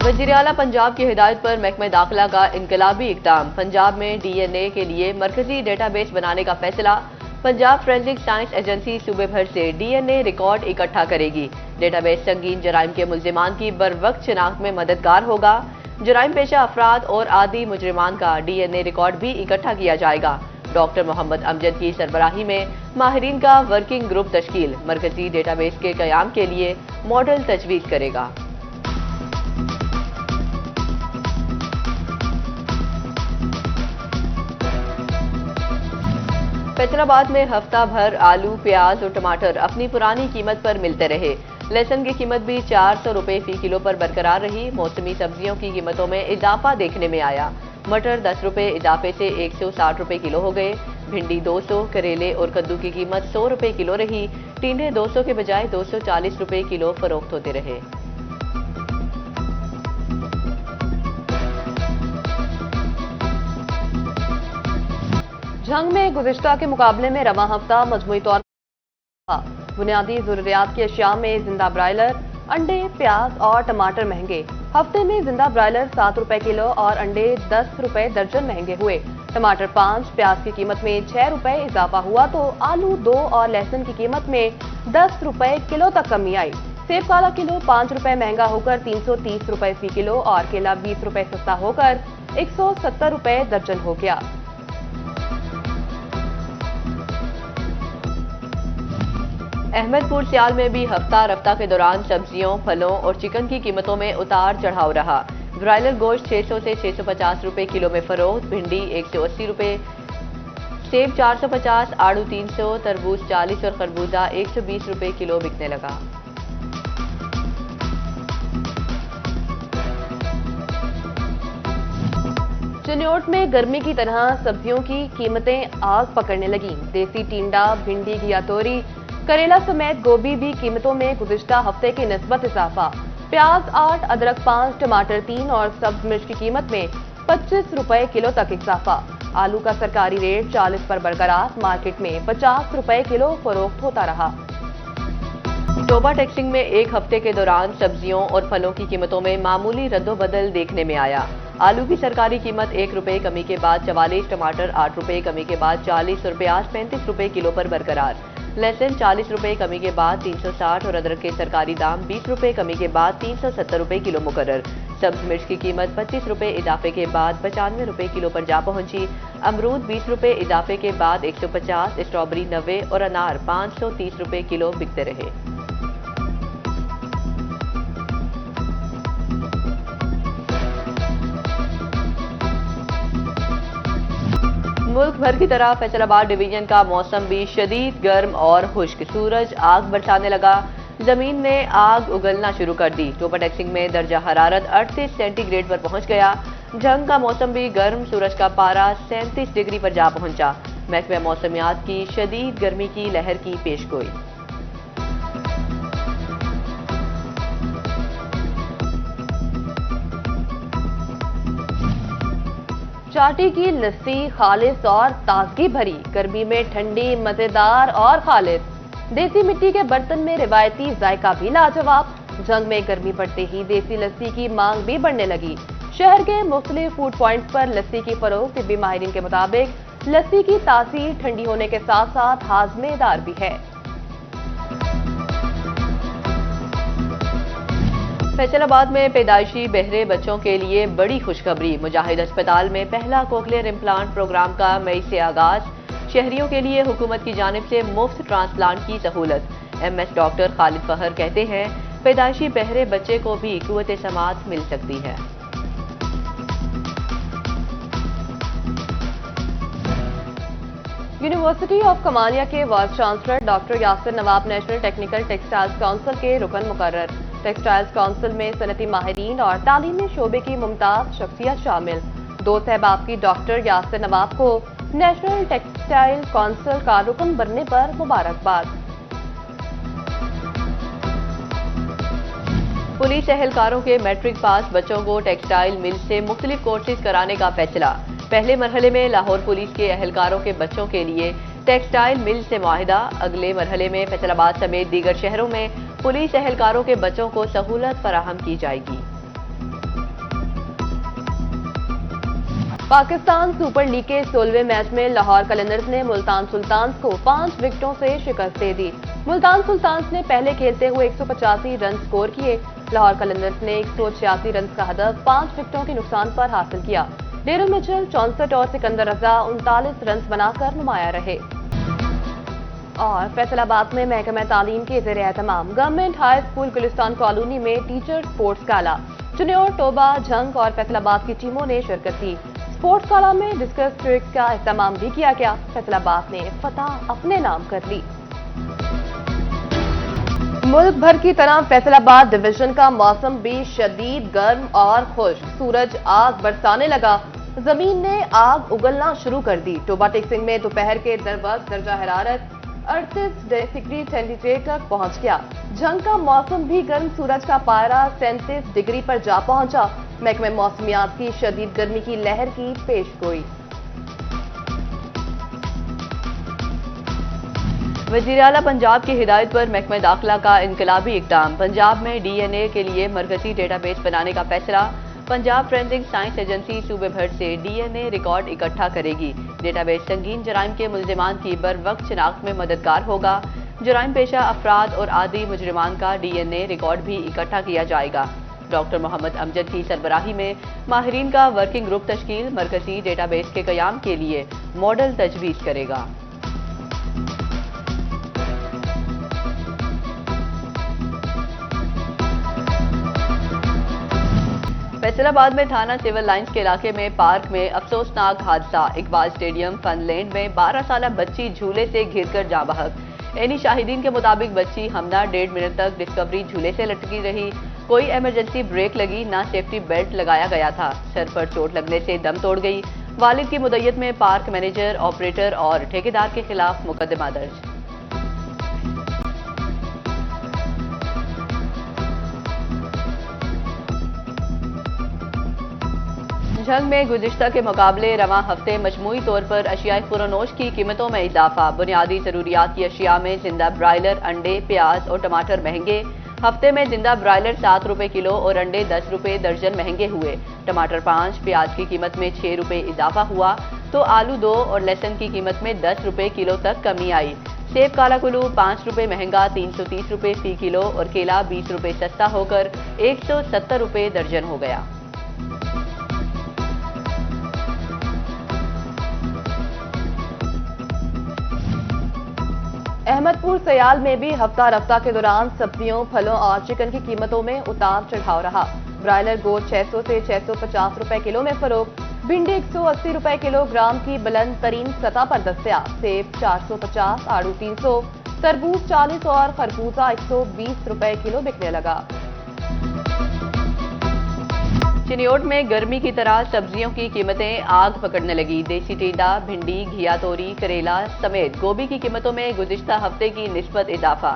वज़ीर आला पंजाब की हिदायत पर महकमे दाखिला का इनकलाबी इक़दाम। पंजाब में DNA के लिए मरकजी डेटाबेस बनाने का फैसला। पंजाब फोरेंसिक साइंस एजेंसी सूबे भर से DNA रिकॉर्ड इकट्ठा करेगी। डेटाबेस संगीन जराइम के मुल्जिमान की बरवक्त शिनाख्त में मददगार होगा। जराइम पेशा अफराद और आदि मुजरिमान का DNA रिकॉर्ड भी इकट्ठा किया जाएगा। डॉक्टर मोहम्मद अमजद की सरबराही में माहिरीन का वर्किंग ग्रुप तश्कील मरकजी डेटाबेस के क़याम के लिए मॉडल तजवीज़ करेगा। फैसलाबाद में हफ्ता भर आलू, प्याज और टमाटर अपनी पुरानी कीमत पर मिलते रहे। लहसुन की कीमत भी 400 रुपए फी किलो पर बरकरार रही। मौसमी सब्जियों की कीमतों में इजाफा देखने में आया। मटर 10 रुपए इजाफे से 160 रुपए किलो हो गए। भिंडी 200, करेले और कद्दू की कीमत 100 रुपए किलो रही। टिंडे 200 के बजाय 240 रुपए किलो फरोख्त होते रहे। जंग में गुज़िश्ता के मुकाबले में रवां हफ्ता मजमूई तौर पर बुनियादी ज़रूरियात की अशिया में जिंदा ब्रायलर, अंडे, प्याज और टमाटर महंगे। हफ्ते में जिंदा ब्रायलर 7 रुपए किलो और अंडे 10 रुपए दर्जन महंगे हुए। टमाटर 5, प्याज की कीमत में 6 रुपए इजाफा हुआ तो आलू 2 और लहसुन की कीमत में 10 रुपए किलो तक कमी आई। सेब काला किलो 5 रुपए महंगा होकर 330 रुपए फी किलो और केला 20 रुपए सस्ता होकर 170 रुपए दर्जन हो गया। अहमदपुर सियाल में भी हफ्ता रफ्ता के दौरान सब्जियों, फलों और चिकन की कीमतों में उतार चढ़ाव रहा। ब्रायलर गोश्त 600 से 650 रुपए किलो में फरोख्त, भिंडी 180 रुपए, सेब 450, आड़ू 300, तरबूज 40 और खरबूजा 120 रुपए किलो बिकने लगा। चिन्योट में गर्मी की तरह सब्जियों की कीमतें आग पकड़ने लगी। देसी टिंडा, भिंडी, घिया तोरी, करेला समेत गोभी भी कीमतों में गुज़िश्ता हफ्ते की निस्बत इजाफा। प्याज 8, अदरक 5, टमाटर 3 और सब्ज मिर्च की कीमत में 25 रुपए किलो तक इजाफा। आलू का सरकारी रेट 40 पर बरकरार, मार्केट में 50 रुपए किलो फरोख्त होता रहा। टोबा टैक्सिंग में एक हफ्ते के दौरान सब्जियों और फलों की कीमतों में मामूली रद्दोबदल देखने में आया। आलू की सरकारी कीमत 1 रुपए कमी के बाद 44, टमाटर 8 रुपए कमी के बाद 40 और प्याज 35 रुपए किलो पर बरकरार। लहसुन 40 रुपए कमी के बाद 360 और अदरक के सरकारी दाम 20 रुपए कमी के बाद 370 रुपए किलो मुकर्रर। सब्ज मिर्च की कीमत 25 रुपए इजाफे के बाद 95 रुपए किलो पर जा पहुंची। अमरूद 20 रुपए इजाफे के बाद 150, स्ट्रॉबेरी 90 और अनार 530 रुपए किलो बिकते रहे। मुल्क भर की तरह फैसलाबाद डिवीजन का मौसम भी शदीद गर्म और खुश्क। सूरज आग बरसाने लगा, जमीन ने आग उगलना शुरू कर दी। टोबा टैक्सिंग में दर्जा हरारत 38 सेंटीग्रेड पर पहुंच गया। जंग का मौसम भी गर्म, सूरज का पारा 37 डिग्री पर जा पहुंचा। महकमे मौसमियात की शदीद गर्मी की लहर की पेशगोई। चाटी की लस्सी खालिस और ताजगी भरी, गर्मी में ठंडी, मजेदार और खालिस। देसी मिट्टी के बर्तन में रिवायती जायका भी लाजवाब। जंग में गर्मी बढ़ते ही देसी लस्सी की मांग भी बढ़ने लगी। शहर के मुख्तलिफ फूड पॉइंट्स पर लस्सी की फरोख्त तिब्बी माहिरीन के मुताबिक लस्सी की तासीर ठंडी होने के साथ साथ हाजमेदार भी है। फैसलाबाद में पैदाइशी बहरे बच्चों के लिए बड़ी खुशखबरी। मुजाहिद अस्पताल में पहला कोक्लियर इम्प्लांट प्रोग्राम का मई से आगाज। शहरियों के लिए हुकूमत की जानिब से मुफ्त ट्रांसप्लांट की सहूलत। MS डॉक्टर खालिद फहर कहते हैं, पैदाइशी बहरे बच्चे को भी कुव्वत समात मिल सकती है। यूनिवर्सिटी ऑफ कमानिया के वाइस चांसलर डॉक्टर यासिर नवाब नेशनल टेक्निकल टेक्सटाइल्स काउंसिल के रुकन मुकर्रर। टेक्सटाइल्स काउंसिल में सनती माहिरीन और तालीमी शोबे की मुमताज शख्सियत शामिल। 2 सहबाब की डॉक्टर यासिर नवाब को नेशनल टेक्सटाइल काउंसिल का रुकन बनने पर मुबारकबाद। पुलिस एहलकारों के मैट्रिक पास बच्चों को टेक्सटाइल मिल से मुख्तलिफ कोर्सेज कराने का फैसला। पहले मरहले में लाहौर पुलिस के एहलकारों के बच्चों के लिए टेक्सटाइल मिल से मुआहिदा। अगले मरहले में फैसलाबाद समेत दीगर शहरों में पुलिस एहलकारों के बच्चों को सहूलत फराहम की जाएगी। पाकिस्तान सुपर लीग के 16वें मैच में लाहौर कलंदर्स ने मुल्तान सुल्तान्स को 5 विकेटों से शिकस्त दे दी। मुल्तान सुल्तान्स ने पहले खेलते हुए 185 रन स्कोर किए। लाहौर कलंदर्स ने 186 रन का हदफ 5 विकेटों के नुकसान पर हासिल किया। डेरिल मिचेल 64 और सिकंदर रजा 39 रन बनाकर नुमाया रहे। और फैसलाबाद में महकमा तालीम के ज़ेर एहतमाम government high school Gulistan colony में टीचर स्पोर्ट्स गाला, चिन्योर, टोबा, झंग और फैसलाबाद की टीमों ने शिरकत की। स्पोर्ट्स गाला में डिस्कस ट्रिक्स का इस्तेमाल भी किया गया। फैसलाबाद ने फतह अपने नाम कर ली। मुल्क भर की तरह फैसलाबाद डिवीजन का मौसम भी शदीद गर्म और खुश्क। सूरज आग बरसाने लगा, जमीन ने आग उगलना शुरू कर दी। टोबा टेक्सिंग में दोपहर के दरवक्त दर्जा हरारत 38 डिग्री सेंटीग्रेड तक पहुंच गया। झंग का मौसम भी गर्म, सूरज का पारा 37 डिग्री पर जा पहुंचा। महकमे मौसमियात की शदीद गर्मी की लहर की पेशगोई। वज़ीर आला पंजाब की हिदायत पर महकमा दाखिला का इनकलाबी इक़दाम। पंजाब में डीएनए के लिए मरकजी डेटाबेस बनाने का फैसला। पंजाब फोरेंसिक साइंस एजेंसी सूबे भर से डीएनए रिकॉर्ड इकट्ठा करेगी। डेटाबेस संगीन जराइम के मुल्जिमान की बरवक्त शिनाख्त में मददगार होगा। जराइम पेशा अफराद और आदि मुजरिमान का डीएनए रिकॉर्ड भी इकट्ठा किया जाएगा। डॉक्टर मोहम्मद अमजद की सरबराही में माहिरीन का वर्किंग ग्रुप तश्कील मरकजी डेटाबेस के क़याम के लिए मॉडल तजवीज़ करेगा। फैसलाबाद में थाना सिविल लाइंस के इलाके में पार्क में अफसोसनाक हादसा। इकबाल स्टेडियम फनलैंड में 12 साला बच्ची झूले से घिरकर जाँ बहक। एनी शाहिदीन के मुताबिक बच्ची हमना 1.5 मिनट तक डिस्कवरी झूले से लटकी रही। कोई इमरजेंसी ब्रेक लगी, ना सेफ्टी बेल्ट लगाया गया था। सर पर चोट लगने से दम तोड़ गई। वालिद की मुद्दत में पार्क मैनेजर, ऑपरेटर और ठेकेदार के खिलाफ मुकदमा दर्ज। झंग में गुज़िश्ता के मुकाबले रवां हफ्ते मजमूई तौर पर अशियाई फरोनोश की कीमतों में इजाफा। बुनियादी जरूरियात की अशिया में जिंदा ब्रायलर, अंडे, प्याज और टमाटर महंगे। हफ्ते में जिंदा ब्रायलर 7 रुपए किलो और अंडे 10 रुपए दर्जन महंगे हुए। टमाटर 5, प्याज की कीमत में 6 रुपए इजाफा हुआ तो आलू 2 और लहसुन की कीमत में 10 रुपए किलो तक कमी आई। सेब काला कुल्लू 5 रुपए महंगा 330 रुपए फी किलो और केला 20 रुपए सस्ता होकर 170 रुपए दर्जन हो गया। अहमदपुर सयाल में भी हफ्ता रफ्ता के दौरान सब्जियों, फलों और चिकन की कीमतों में उतार चढ़ाव रहा। ब्रायलर गोश्त 600 से 650 रुपए किलो में फरोख्त। भिंडी 180 रुपए किलोग्राम की बुलंद तरीन सतह पर दस्तयाब। सेब 450, आड़ू 300, तरबूज 40 और खरबूजा 120 रुपए किलो बिकने लगा। चिन्योट में गर्मी की तरह सब्जियों की कीमतें आग पकड़ने लगी। देसी टींडा, भिंडी, घिया तोरी, करेला समेत गोभी की कीमतों में गुज़िश्ता हफ्ते की निस्बत इजाफा।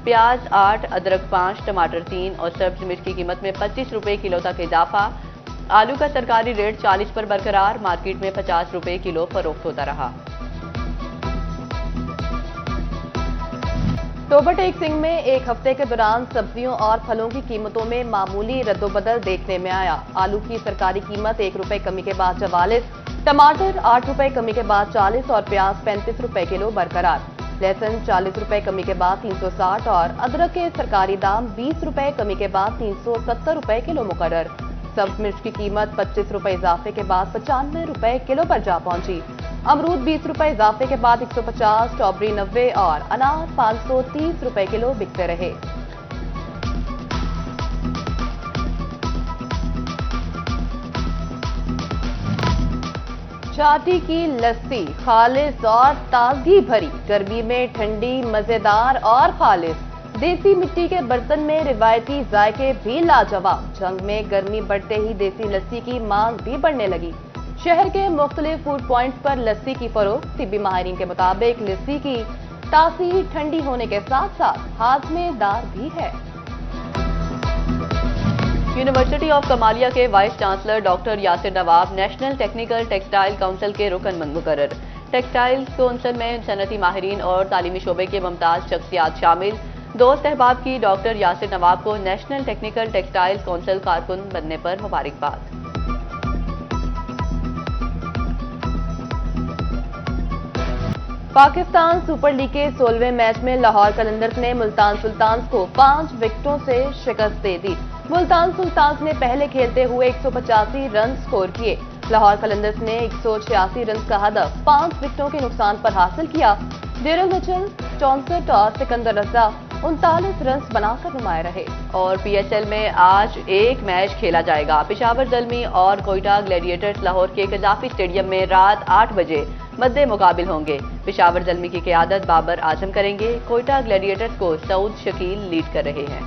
प्याज 8, अदरक 5, टमाटर 3 और सब्ज मिर्च की कीमत में 25 रुपए किलो तक इजाफा। आलू का सरकारी रेट 40 पर बरकरार। मार्केट में 50 रुपए किलो फरोख्त होता रहा। टोबा टेक्सिंग में एक हफ्ते के दौरान सब्जियों और फलों की कीमतों में मामूली रद्दोबदल देखने में आया। आलू की सरकारी कीमत 1 रुपए कमी के बाद 44, टमाटर 8 रुपए कमी के बाद 40 और प्याज 35 रुपए किलो बरकरार। लहसुन 40 रुपए कमी के बाद 360 और अदरक के सरकारी दाम 20 रुपए कमी के बाद 370 रुपए किलो मुकर्रर। सब्ज मिर्च की कीमत 25 रुपए इजाफे के बाद 95 रुपए किलो पर जा पहुंची। अमरूद 20 रुपए इजाफे के बाद 150, स्ट्रॉबेरी 90 और अनार 530 रुपए किलो बिकते रहे। चाटी की लस्सी खालिस और ताजगी भरी, गर्मी में ठंडी, मजेदार और खालिस। देसी मिट्टी के बर्तन में रिवायती जायके भी लाजवाब। जंग में गर्मी बढ़ते ही देसी लस्सी की मांग भी बढ़ने लगी। शहर के मुख्तलिफ फूड पॉइंट्स पर लस्सी की फरोख्त। तिब्बी माहिरीन के मुताबिक लस्सी की तासीर ठंडी होने के साथ साथ हाजमेदार भी है। यूनिवर्सिटी ऑफ कमालिया के वाइस चांसलर डॉक्टर यासिर नवाब नेशनल टेक्निकल टेक्सटाइल काउंसिल के रुकन मुकर्रर। टेक्सटाइल काउंसिल में सनती माहिरीन और तालीमी शोबे के मुमताज शख्सियात शामिल। दोस्त अहबाब की डॉक्टर यासिर नवाब को नेशनल टेक्निकल टेक्सटाइल काउंसिल कारकुन बनने पर मुबारकबाद। पाकिस्तान सुपर लीग के 16वें मैच में लाहौर कलंदर्स ने मुल्तान सुल्तान्स को 5 विकेटों से शिकस्त दे दी। मुल्तान सुल्तान्स ने पहले खेलते हुए 185 रन स्कोर किए। लाहौर कलंदर्स ने 186 रन का हदफ 5 विकेटों के नुकसान पर हासिल किया। डेरिल मिचेल 64 और सिकंदर रजा 39 रन बनाकर नुमाया रहे। और पीएसएल में आज एक मैच खेला जाएगा। पेशावर ज़ल्मी और कोयटा ग्लैडिएटर्स लाहौर के कजाफी स्टेडियम में रात 8 बजे मद्दे मुकाबिल होंगे। पेशावर ज़ल्मी की क़यादत बाबर आजम करेंगे। कोयटा ग्लैडिएटर्स को सऊद शकील लीड कर रहे हैं।